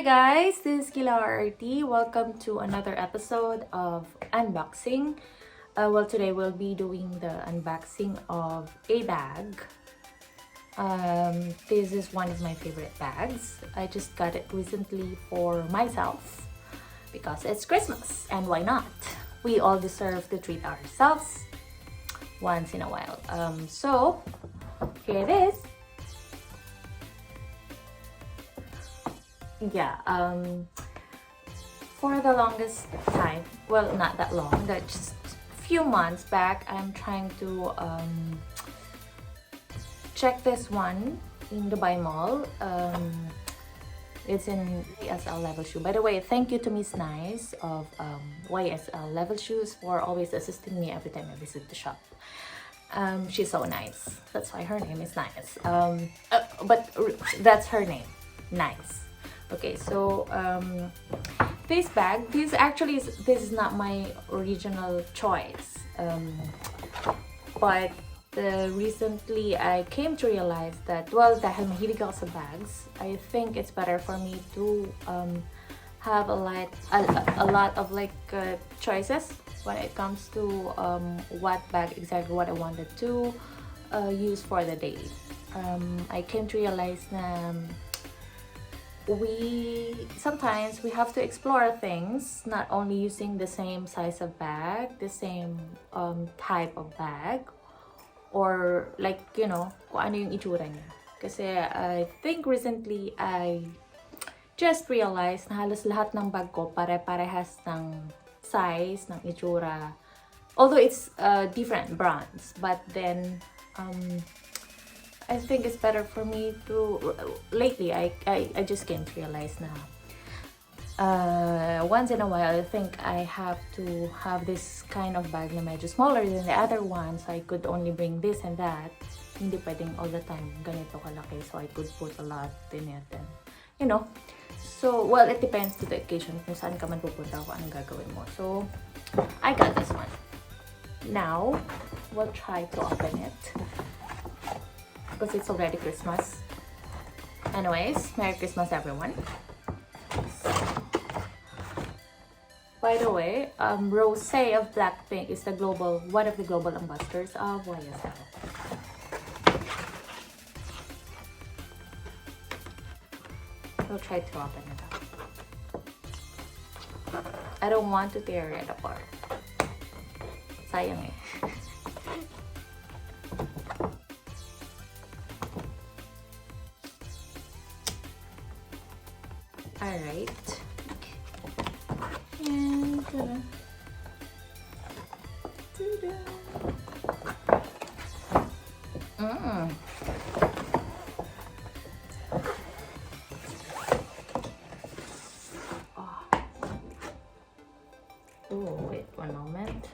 Hi guys, this is Kila RT. Welcome to another episode of unboxing. Today we'll be doing the unboxing of a bag. This is one of my favorite bags. I just got it recently for myself because it's Christmas and why not? We all deserve to treat ourselves once in a while. So here it is. For the longest time, well, not that long, that just few months back, I'm trying to check this one in Dubai Mall. It's in YSL Level Shoe. By the way, thank you to Miss Nice of YSL Level Shoes for always assisting me every time I visit the shop. She's so nice. That's why her name is Nice. But that's her name, Nice. Okay, so this bag, this is not my original choice, but recently I came to realize that, well, dahil mahilig ako sa bags, I think it's better for me to have a lot of choices when it comes to what bag exactly what I wanted to use for the day. I came to realize na sometimes we have to explore things, not only using the same size of bag, the same type of bag, or kung ano yung itsura niya. Kasi I think recently I just realized na halos lahat ng bag ko pare-parehas ng size, ng itsura. Although it's different brands, but then I think it's better for me to, lately I just came to realize na once in a while I think I have to have this kind of bag na medyo smaller than the other one, so I could only bring this and that. Hindi pwedeng all the time ganito kalaki, so I could put a lot in it and so well, it depends to the occasion kung saan ka man pupunta, kung anong gagawin mo. So I got this one. Now we'll try to open it because it's already Christmas. Anyways, Merry Christmas everyone. By the way, Rose of Blackpink is one of the global ambassadors of YSL. We'll try to open it up. I don't want to tear it apart. Sayang eh. Alright. And Oh, wait one moment.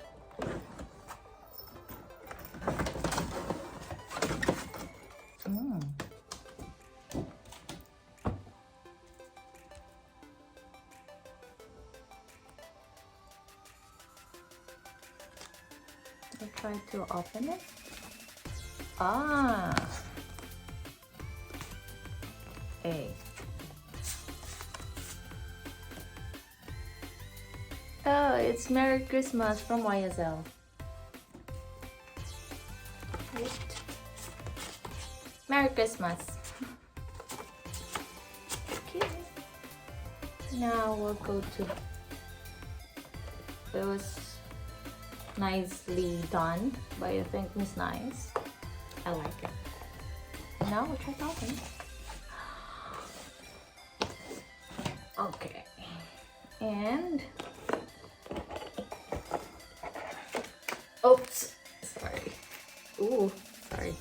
I'll try to open it. Hey. Oh, it's Merry Christmas from YSL. Wait. Merry Christmas. Okay. Now we'll go to those. Nicely done by, I think, Miss Nice. I like it. Now we'll try to open it. Okay. And oops, sorry. Ooh, sorry.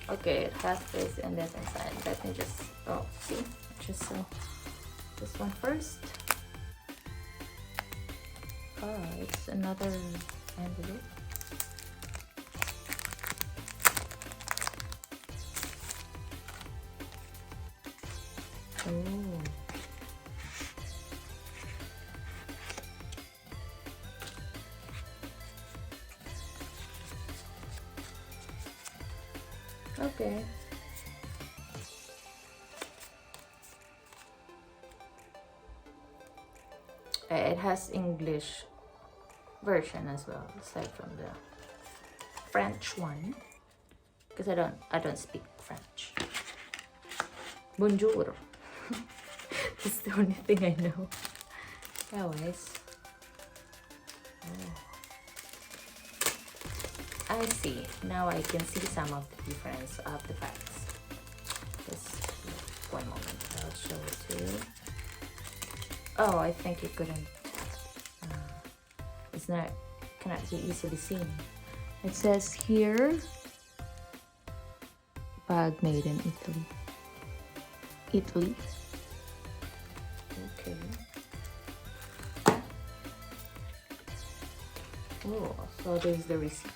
Okay, it has this and this inside. Let me just see. Just this one first. It's another envelope. Oh. Okay. It has English version as well, aside from the French one, because I don't speak French. Bonjour. That's the only thing I know. Anyways. Oh. I see. Now I can see some of the difference of the facts. Just one moment, I'll show it to you. Oh, I think you couldn't. It's not, cannot be easily seen. It says here, bag made in Italy. Italy. Okay. Oh, so there's the receipt.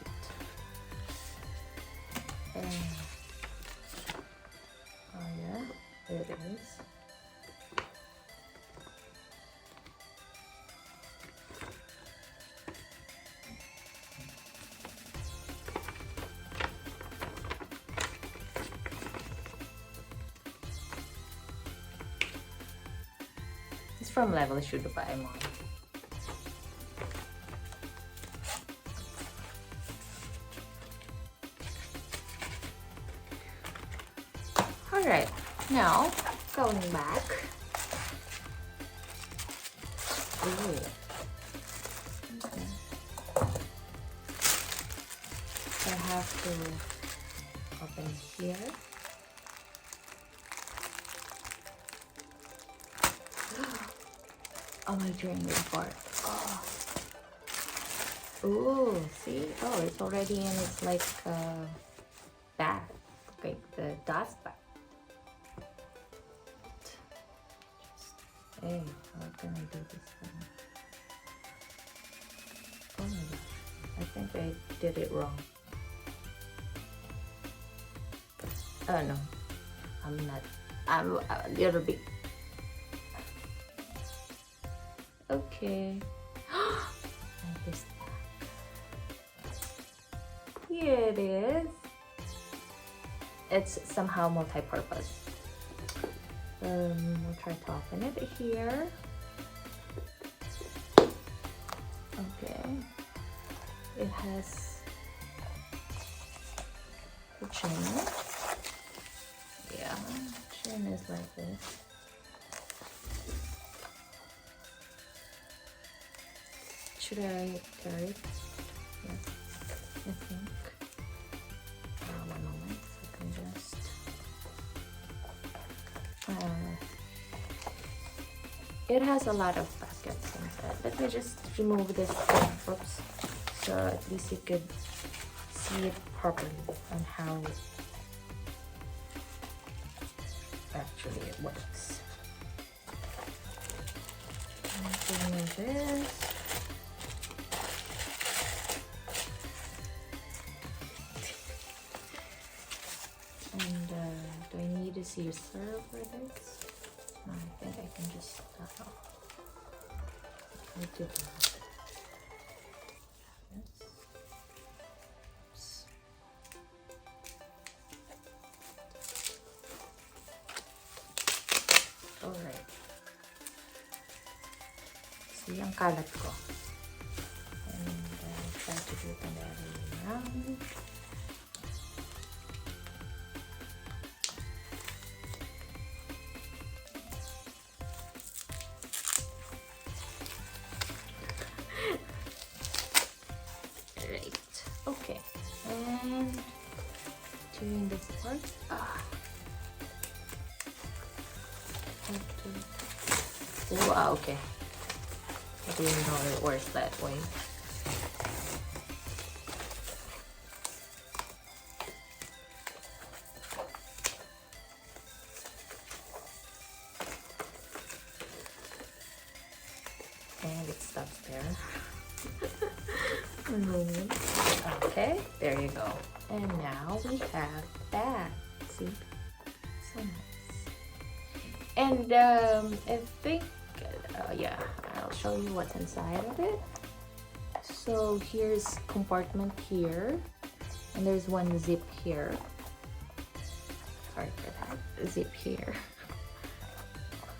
Oh yeah, there it is. It's from Level Should Buy Mom. Alright, now going back. Ooh. Okay. I have to open here. Oh, my drink report. Oh. Ooh, see? Oh, it's already in its like bag. Okay, the dust bag. Hey, how can I do this thing? Oh my gosh, I think I did it wrong. Oh no, I'm not. I'm a little bit. Okay. Like this. Here it is. It's somehow multi-purpose. We'll try to open it here. Okay. It has the chain. Yeah, chain is like this. Should I carry it? Yeah, I think. One moment, I can just. It has a lot of packets inside. Let me just remove this thing. Oops. So at least you could see it properly on how actually it works. Remove this. And do I need to see a serve for this? No, I think I can just I do that. Yes. Alright. See, ang kalat ko. And try to do it on the other way around. Okay, and doing this part. Wow, okay. I didn't know it works that way. And it stops there. Okay, there you go. And now we have that. See? So nice. And I think, yeah, I'll show you what's inside of it. So here's compartment here. And there's one zip here. Sorry for that. Zip here.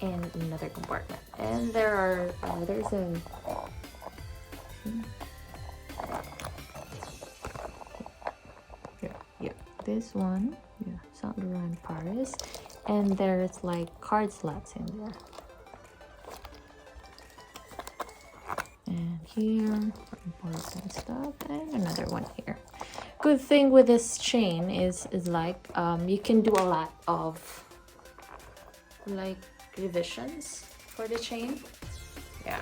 and another compartment. And there's a yeah, this one, yeah, Saint Laurent Paris, and there's like card slots in there. And here, important stuff, and another one here. Good thing with this chain is like you can do a lot of like revisions for the chain. Yeah,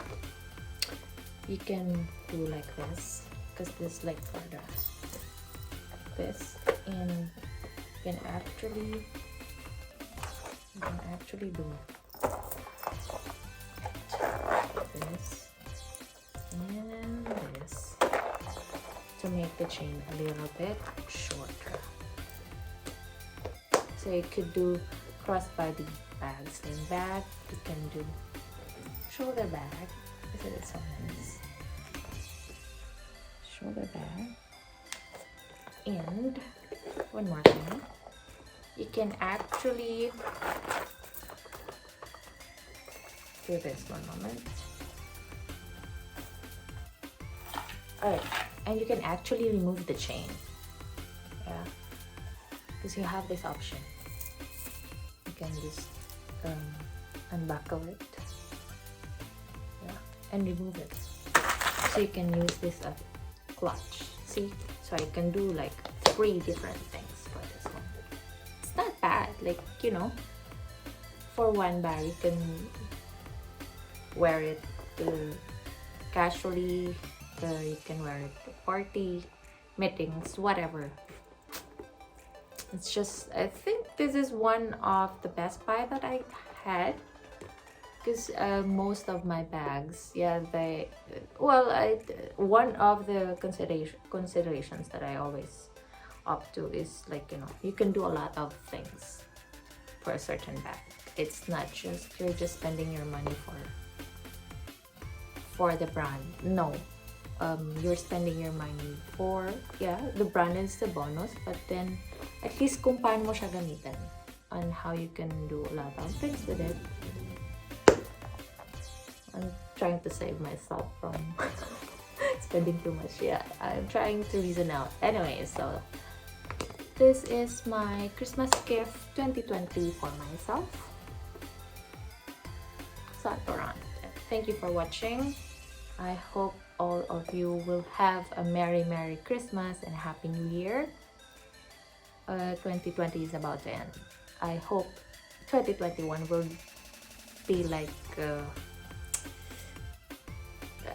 you can do like this because this like for this, and you can actually do this and this to make the chain a little bit shorter. So you could do crossbody bag, sling bag. You can do shoulder bag. This is so nice. Shoulder bag. And one more thing. You can actually do this one moment. Alright, and you can actually remove the chain. Yeah, because you have this option. You can just unbuckle it, yeah, and remove it. So you can use this as a clutch. See, so I can do like 3 different things for this one. It's not bad, like, you know, for one bag you can wear it casually. You can wear it to party, meetings, whatever. It's just, I think this is one of the best buy that I had, because most of my bags, yeah, one of the considerations that I always opt to is like, you know, you can do a lot of things for a certain bag. It's not just you're just spending your money for the brand. No, you're spending your money for, yeah, the brand is the bonus, but then at least kung paano mo siya gamitin and how you can do a lot of things with it. I'm trying to save myself from spending too much. Yeah, I'm trying to reason out. Anyway, so this is my Christmas gift 2020 for myself. Saint Laurent. Thank you for watching. I hope all of you will have a Merry Christmas and Happy New Year. 2020 is about to end. I hope 2021 will be like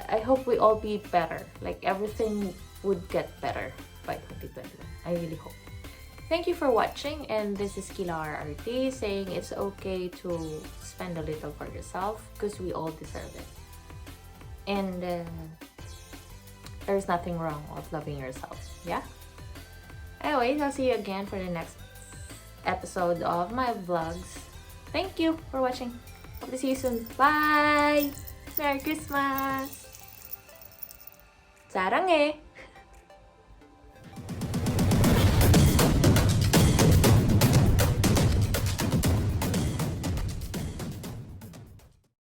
I hope we all be better, like everything would get better by 2021. I really hope. Thank you for watching, and this is Kila RRT saying it's okay to spend a little for yourself because we all deserve it. And there's nothing wrong with loving yourself, yeah? Anyways, I'll see you again for the next episode of my vlogs. Thank you for watching. Hope to see you soon. Bye! Merry Christmas! 사랑해!